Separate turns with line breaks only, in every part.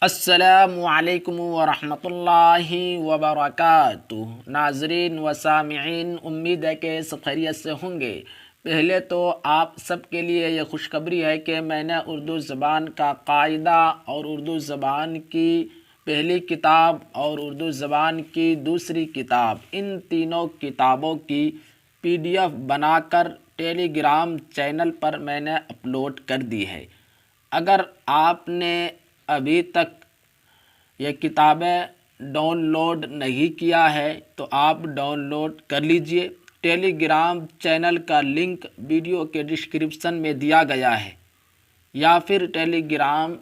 السلام علیکم ورحمۃ اللہ وبرکاتہ۔ ناظرین و سامعین، امید ہے کہ سب خیریت سے ہوں گے۔ پہلے تو آپ سب کے لیے یہ خوشخبری ہے کہ میں نے اردو زبان کا قاعدہ اور اردو زبان کی پہلی کتاب اور اردو زبان کی دوسری کتاب، ان تینوں کتابوں کی PDF بنا کر ٹیلی گرام چینل پر میں نے اپلوڈ کر دی ہے۔ اگر آپ نے ابھی تک یہ کتابیں ڈاؤن لوڈ نہیں کیا ہے تو آپ ڈاؤن لوڈ کر لیجئے۔ ٹیلی گرام چینل کا لنک ویڈیو کے ڈسکرپشن میں دیا گیا ہے، یا پھر ٹیلی گرام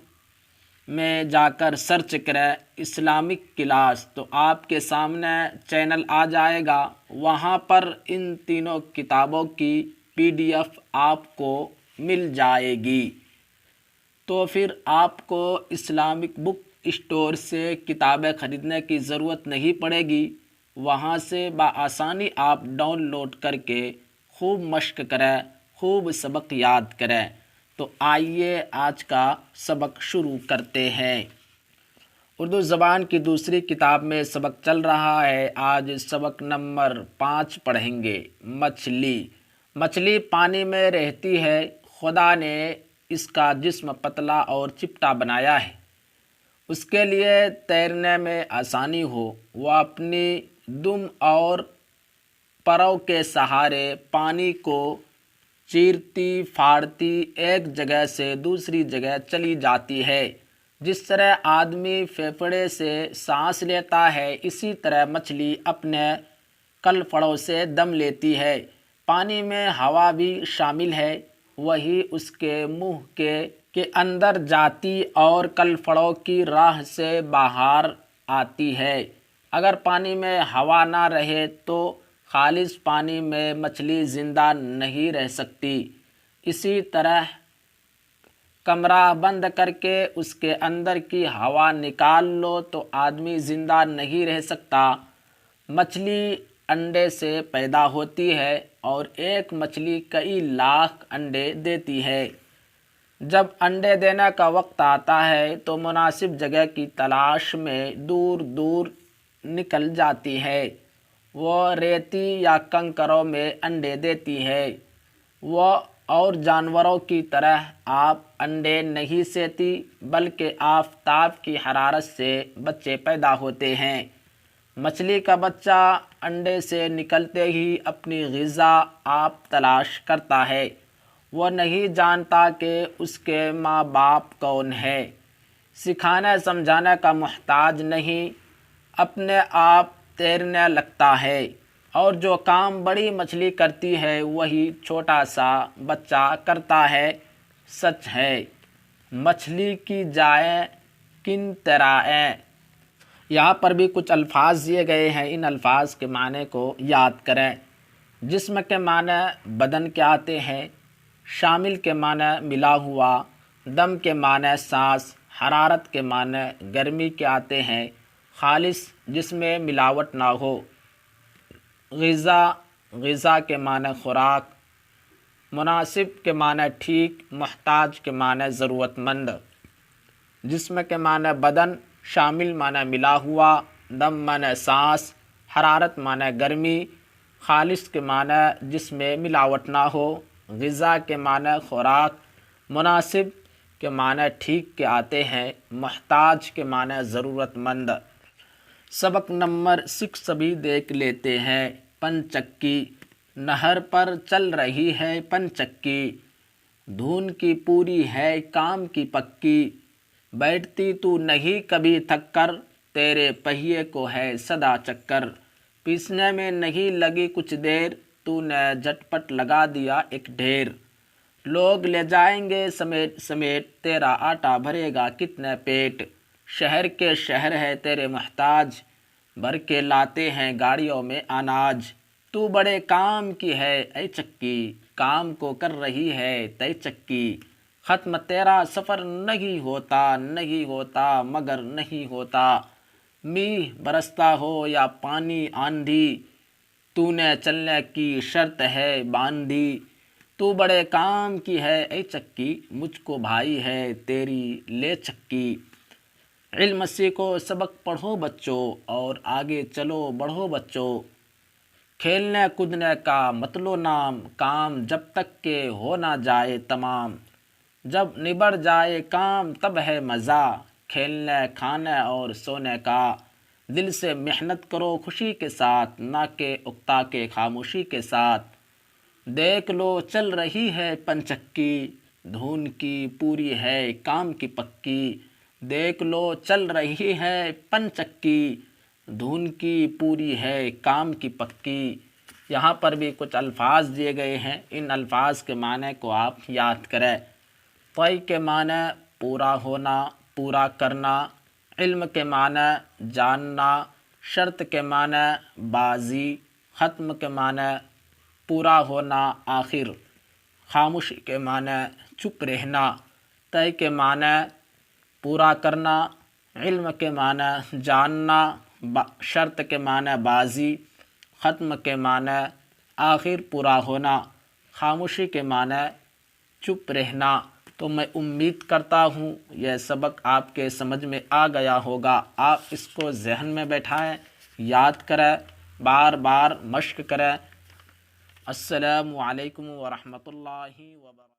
میں جا کر سرچ کریں اسلامک کلاس تو آپ کے سامنے چینل آ جائے گا۔ وہاں پر ان تینوں کتابوں کی PDF آپ کو مل جائے گی، تو پھر آپ کو اسلامک بک اسٹور سے کتابیں خریدنے کی ضرورت نہیں پڑے گی۔ وہاں سے بآسانی آپ ڈاؤن لوڈ کر کے خوب مشق کریں، خوب سبق یاد کریں۔ تو آئیے آج کا سبق شروع کرتے ہیں۔ اردو زبان کی دوسری کتاب میں سبق چل رہا ہے۔ آج سبق نمبر 5 پڑھیں گے۔ مچھلی پانی میں رہتی ہے۔ خدا نے اس کا جسم پتلا اور چپٹا بنایا ہے، اس کے لیے تیرنے میں آسانی ہو۔ وہ اپنی دم اور پروں کے سہارے پانی کو چیرتی پھاڑتی ایک جگہ سے دوسری جگہ چلی جاتی ہے۔ جس طرح آدمی پھیپھڑے سے سانس لیتا ہے، اسی طرح مچھلی اپنے کلفڑوں سے دم لیتی ہے۔ پانی میں ہوا بھی شامل ہے، وہی اس کے منہ کے اندر جاتی اور کلفڑوں کی راہ سے باہر آتی ہے۔ اگر پانی میں ہوا نہ رہے تو خالص پانی میں مچھلی زندہ نہیں رہ سکتی۔ اسی طرح کمرہ بند کر کے اس کے اندر کی ہوا نکال لو تو آدمی زندہ نہیں رہ سکتا۔ مچھلی انڈے سے پیدا ہوتی ہے اور ایک مچھلی کئی لاکھ انڈے دیتی ہے۔ جب انڈے دینے کا وقت آتا ہے تو مناسب جگہ کی تلاش میں دور دور نکل جاتی ہے۔ وہ ریتی یا کنکروں میں انڈے دیتی ہے۔ وہ اور جانوروں کی طرح آپ انڈے نہیں سیتی، بلکہ آفتاب کی حرارت سے بچے پیدا ہوتے ہیں۔ مچھلی کا بچہ انڈے سے نکلتے ہی اپنی غذا آپ تلاش کرتا ہے۔ وہ نہیں جانتا کہ اس کے ماں باپ کون ہے۔ سکھانے سمجھانے کا محتاج نہیں، اپنے آپ تیرنے لگتا ہے، اور جو کام بڑی مچھلی کرتی ہے وہی چھوٹا سا بچہ کرتا ہے۔ سچ ہے، مچھلی کی جائیں کن طرح۔ یہاں پر بھی کچھ الفاظ دیے گئے ہیں، ان الفاظ کے معنی کو یاد کریں۔ جسم کے معنی بدن کے آتے ہیں، شامل کے معنی ملا ہوا، دم کے معنی سانس، حرارت کے معنی گرمی کے آتے ہیں، خالص جس میں ملاوٹ نہ ہو، غذا کے معنی خوراک، مناسب کے معنی ٹھیک، محتاج کے معنی ضرورت مند۔ جسم کے معنی بدن، شامل معنی ملا ہوا، دم معنی سانس، حرارت معنی گرمی، خالص کے معنی جس میں ملاوٹ نہ ہو، غذا کے معنی خوراک، مناسب کے معنی ٹھیک کے آتے ہیں، محتاج کے معنی ضرورت مند۔ سبق نمبر 6 بھی دیکھ لیتے ہیں۔ پنچکی، نہر پر چل رہی ہے پنچکی، دھن کی پوری ہے کام کی پکی، بیٹھتی تو نہیں کبھی تھک کر، تیرے پہیے کو ہے سدا چکر، پیسنے میں نہیں لگی کچھ دیر، تو نے جھٹ پٹ لگا دیا ایک ڈھیر، لوگ لے جائیں گے سمیٹ سمیٹ، تیرا آٹا بھرے گا کتنے پیٹ، شہر کے شہر ہے تیرے محتاج، بھر کے لاتے ہیں گاڑیوں میں اناج، تو بڑے کام کی ہے اے چکی، کام کو کر رہی ہے تے چکی، ختم تیرا سفر نہیں ہوتا نہیں ہوتا مگر نہیں ہوتا، میہ برستا ہو یا پانی آندھی، تو نے چلنے کی شرط ہے باندھی، تو بڑے کام کی ہے اے چکی، مجھ کو بھائی ہے تیری لے چکی۔ علم سیکھو سبق پڑھو بچوں اور آگے چلو بڑھو بچوں، کھیلنے کودنے کا مطلو نام، کام جب تک کہ ہو نہ جائے تمام، جب نبڑ جائے کام تب ہے مزہ، کھیلنے کھانے اور سونے کا، دل سے محنت کرو خوشی کے ساتھ، نہ کہ اکتا کے خاموشی کے ساتھ، دیکھ لو چل رہی ہے پنچکی، دھن کی پوری ہے کام کی پکی، دیکھ لو چل رہی ہے پنچکی، دھن کی پوری ہے کام کی پکی۔ یہاں پر بھی کچھ الفاظ دیے گئے ہیں، ان الفاظ کے معنی کو آپ یاد کریں۔ طے کے معنی پورا ہونا، پورا کرنا، علم کے معنی جاننا، شرط کے معنی بازی، ختم کے معنی پورا ہونا آخر، خاموشی کے معنی چپ رہنا، طے کے معنی پورا کرنا، علم کے معنی جاننا، شرط کے معنی بازی، ختم کے معنی آخر پورا ہونا، خاموشی کے معنی چپ رہنا۔ تو میں امید کرتا ہوں یہ سبق آپ کے سمجھ میں آ گیا ہوگا۔ آپ اس کو ذہن میں بیٹھائیں، یاد کریں، بار بار مشق کریں۔ السلام علیکم ورحمۃ اللہ وبرکاتہ۔